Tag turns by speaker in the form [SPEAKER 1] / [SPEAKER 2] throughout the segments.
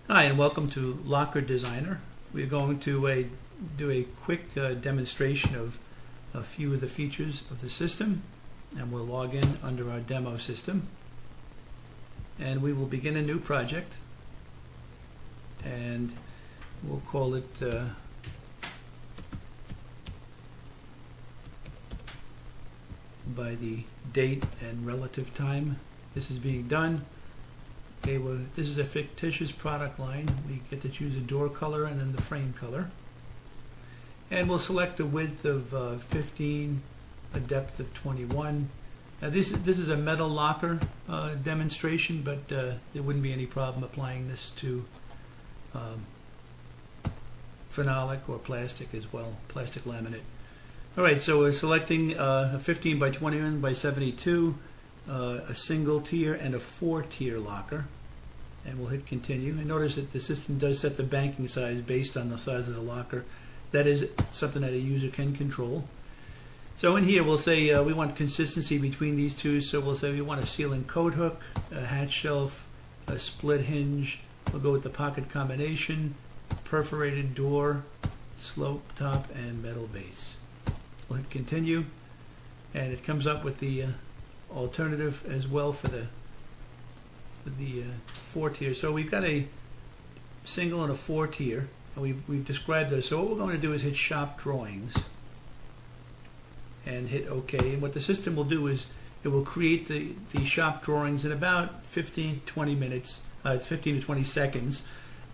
[SPEAKER 1] Hi, and welcome to Locker Designer. We're going to do a quick demonstration of a few of the features of the system, and we'll log in under our demo system. And we will begin a new project, and we'll call it by the date and relative time this is being done. Okay, well, this is a fictitious product line. We get to choose a door color and then the frame color. And we'll select a width of 15, a depth of 21. Now this is a metal locker demonstration, but there wouldn't be any problem applying this to phenolic or plastic as well, plastic laminate. Alright, so we're selecting a 15 by 21 by 72, a single tier and a 4-tier locker. And we'll hit continue. And notice that the system does set the banking size based on the size of the locker. That is something that a user can control. So in here we'll say we want consistency between these two, so we'll say we want a ceiling coat hook, a hatch shelf, a split hinge. We'll go with the pocket combination, perforated door, slope top, and metal base. We'll hit continue, and it comes up with the alternative as well for the 4-tier. So we've got a single and a 4-tier, and we've described those. So what we're going to do is hit Shop Drawings and hit OK. And what the system will do is it will create the shop drawings in about 15 to 20 seconds,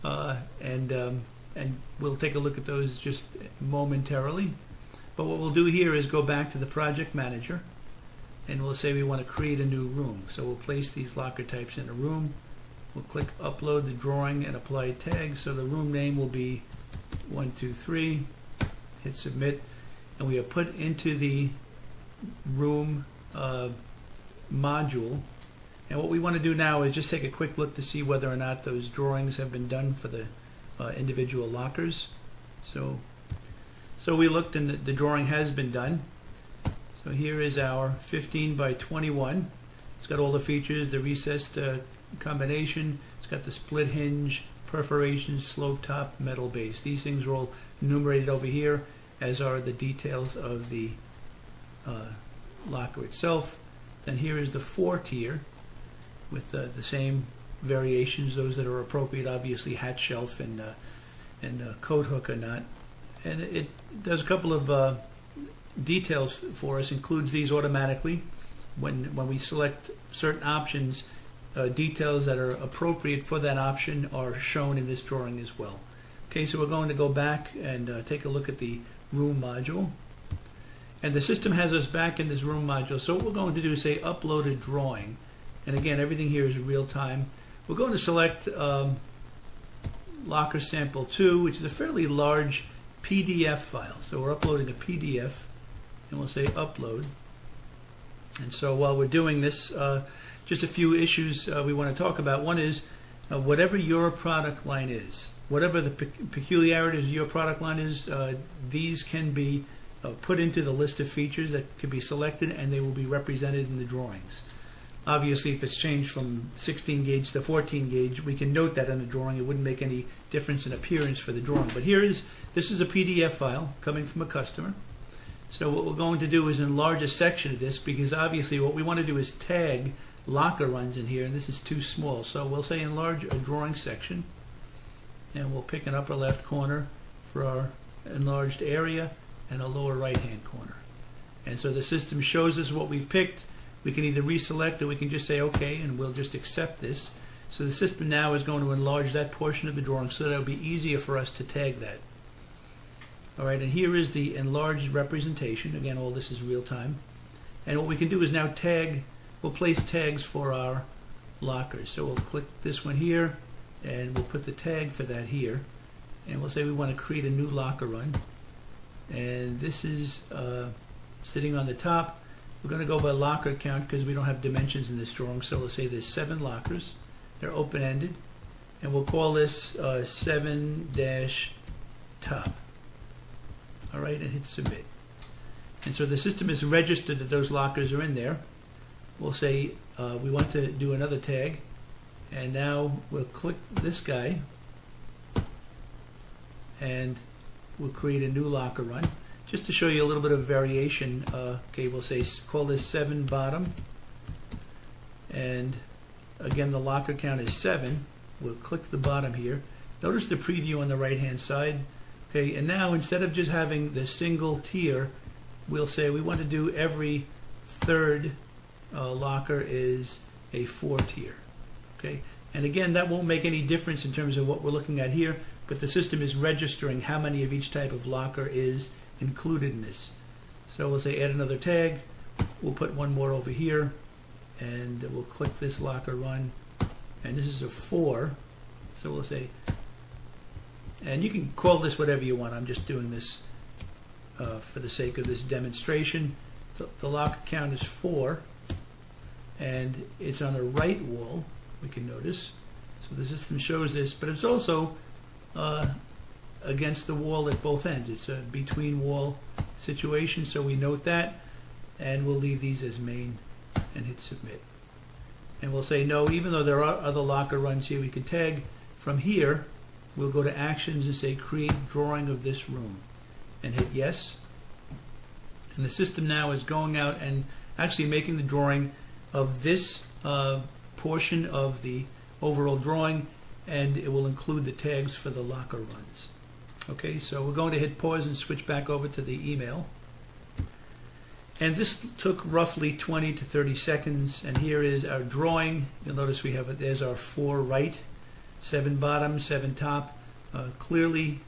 [SPEAKER 1] and we'll take a look at those just momentarily. But what we'll do here is go back to the project manager, and we'll say we want to create a new room. So we'll place these locker types in a room. We'll click upload the drawing and apply tag. So the room name will be 123. Hit submit, and we are put into the room module. And what we want to do now is just take a quick look to see whether or not those drawings have been done for the individual lockers. So we looked, and the drawing has been done. So here is our 15 by 21. It's got all the features, the recessed combination. It's got the split hinge, perforation, slope top, metal base. These things are all enumerated over here, as are the details of the locker itself. Then here is the 4-tier with the same variations, those that are appropriate, obviously hatch shelf and coat hook or not. And it does a couple of details for us, includes these automatically. When we select certain options, details that are appropriate for that option are shown in this drawing as well. Okay, so we're going to go back and take a look at the room module. And the system has us back in this room module. So what we're going to do is say upload a drawing. And again, everything here is real time. We're going to select Locker Sample 2, which is a fairly large PDF file. So we're uploading a PDF, and we'll say upload. And so while we're doing this, just a few issues we want to talk about. One is whatever your product line is, whatever the peculiarities of your product line is, these can be put into the list of features that can be selected, and they will be represented in the drawings. Obviously, if it's changed from 16 gauge to 14 gauge, we can note that in the drawing. It wouldn't make any difference in appearance for the drawing. But this is a PDF file coming from a customer. So what we're going to do is enlarge a section of this, because obviously what we want to do is tag locker runs in here, and this is too small. So we'll say enlarge a drawing section, and we'll pick an upper left corner for our enlarged area and a lower right hand corner. And so the system shows us what we've picked. We can either reselect, or we can just say OK, and we'll just accept this. So the system now is going to enlarge that portion of the drawing so that it'll be easier for us to tag that. Alright, and here is the enlarged representation. Again, all this is real time. And what we can do is now we'll place tags for our lockers. So we'll click this one here, and we'll put the tag for that here. And we'll say we want to create a new locker run. And this is sitting on the top. We're going to go by locker count because we don't have dimensions in this drawing. So we'll say there's 7 lockers. They're open-ended. And we'll call this 7-top. Alright, and hit submit. And so the system is registered that those lockers are in there. We'll say we want to do another tag, and now we'll click this guy, and we'll create a new locker run. Just to show you a little bit of variation, okay, we'll say call this 7 bottom, and again the locker count is 7. We'll click the bottom here. Notice the preview on the right hand side. Okay, and now instead of just having the single tier, we'll say we want to do every third locker is a 4 tier. Okay, and again that won't make any difference in terms of what we're looking at here, but the system is registering how many of each type of locker is included in this. So we'll say add another tag, we'll put one more over here, and we'll click this locker run, and this is a 4, so we'll say, and you can call this whatever you want, I'm just doing this for the sake of this demonstration. The locker count is 4, and it's on the right wall, we can notice, so the system shows this, but it's also against the wall at both ends. It's a between wall situation, so we note that, and we'll leave these as main and hit submit. And we'll say no, even though there are other locker runs here we can tag. From here we'll go to actions and say create drawing of this room and hit yes, and the system now is going out and actually making the drawing of this portion of the overall drawing, and it will include the tags for the locker runs. Okay, so we're going to hit pause and switch back over to the email. And this took roughly 20 to 30 seconds, and here is our drawing. You'll notice we have it, there's our 4 right, 7 bottom, 7 top, clearly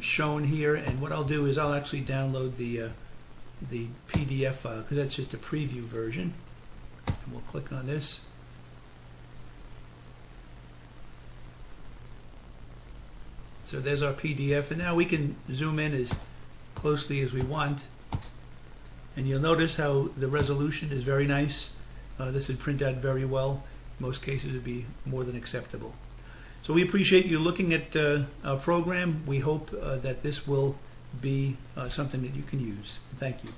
[SPEAKER 1] shown here. And what I'll do is I'll actually download the PDF file, because that's just a preview version. And we'll click on this. So there's our PDF, and now we can zoom in as closely as we want. And you'll notice how the resolution is very nice. This would print out very well. In most cases it would be more than acceptable. So we appreciate you looking at our program. We hope that this will be something that you can use. Thank you.